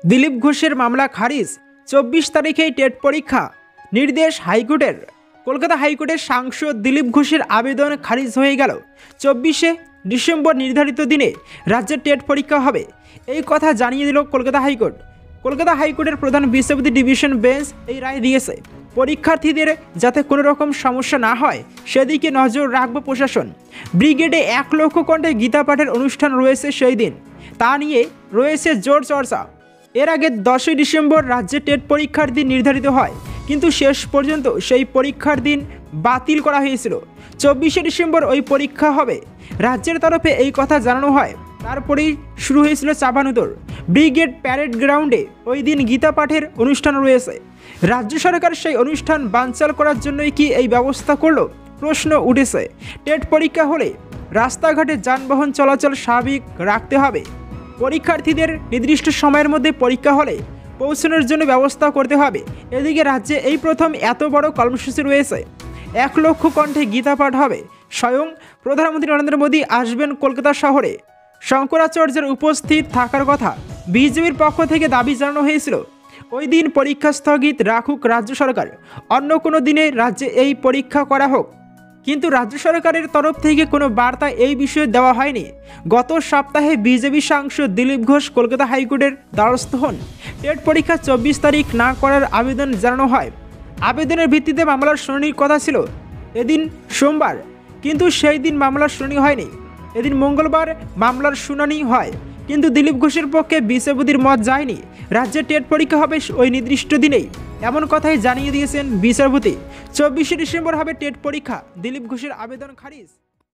দিলীপ ঘোষের মামলা খারিজ, 24 তারিখেই টেট পরীক্ষা, নির্দেশ হাইকোর্টের। কলকাতা হাইকোর্টের সাংসদ দিলীপ ঘোষের আবেদন খারিজ হয়ে গেল। 24শে ডিসেম্বর নির্ধারিত দিনে রাজ্যের টেট পরীক্ষা হবে, এই কথা জানিয়ে দিল কলকাতা হাইকোর্ট। কলকাতা হাইকোর্টের প্রধান বিচারপতি ডিভিশন বেঞ্চ এই রায় দিয়েছে। পরীক্ষার্থীদের যাতে কোনো রকম সমস্যা না হয় সেদিকে নজর রাখবে প্রশাসন। ব্রিগেডে 1 লক্ষ কণ্ঠে গীতা পাঠের অনুষ্ঠান রয়েছে সেই দিন, তা নিয়ে রয়েছে জোর চর্চা। এর আগে 10ই ডিসেম্বর রাজ্যে টেট পরীক্ষার দিন নির্ধারিত হয়, কিন্তু শেষ পর্যন্ত সেই পরীক্ষার দিন বাতিল করা হয়েছিল। 24শে ডিসেম্বর ওই পরীক্ষা হবে, রাজ্যের তরফে এই কথা জানানো হয়। তারপরেই শুরু হয়েছিল চাপানুতর। ব্রিগেড প্যারেড গ্রাউন্ডে ওই দিন গীতা পাঠের অনুষ্ঠান রয়েছে। রাজ্য সরকার সেই অনুষ্ঠান বানচাল করার জন্যই কি এই ব্যবস্থা করলো, প্রশ্ন উঠেছে। টেট পরীক্ষা হলে রাস্তাঘাটে যানবাহন চলাচল স্বাভাবিক রাখতে হবে। পরীক্ষার্থীদের নির্দিষ্ট সময়ের মধ্যে পরীক্ষা হলে পৌঁছানোর জন্য ব্যবস্থা করতে হবে। এদিকে রাজ্যে এই প্রথম এত বড় কর্মসূচি রয়েছে। 1 লক্ষ কণ্ঠে গীতা পাঠ হবে। স্বয়ং প্রধানমন্ত্রী নরেন্দ্র মোদী আসবেন কলকাতা শহরে। শঙ্করাচার্যের উপস্থিত থাকার কথা বিজেপির পক্ষ থেকে দাবি জানানো হয়েছিল। ওই দিন পরীক্ষা স্থগিত রাখুক রাজ্য সরকার, অন্য কোনো দিনে রাজ্যে এই পরীক্ষা করা হোক, কিন্তু রাজ্য সরকারের তরফ থেকে কোনো বার্তা এই বিষয়ে দেওয়া হয়নি। গত সপ্তাহে বিজেপি সাংসদ দিলীপ ঘোষ কলকাতা হাইকোর্টের দ্বারস্থ হন। টেট পরীক্ষা 24 তারিখ না করার আবেদন জানানো হয়। আবেদনের ভিত্তিতে মামলার শুনানির কথা ছিল এদিন সোমবার, কিন্তু সেই দিন মামলার শুনানি হয়নি। এদিন মঙ্গলবার মামলার শুনানি হয়, কিন্তু দিলীপ ঘোষের পক্ষে বিচারপতির মত যায়নি। রাজ্যে টেট পরীক্ষা হবে ওই নির্দিষ্ট দিনেই, এমন কথাই জানিয়ে দিয়েছেন বিচারপতি। 24শে ডিসেম্বর হবে টেট পরীক্ষা, দিলীপ ঘোষের আবেদন খারিজ।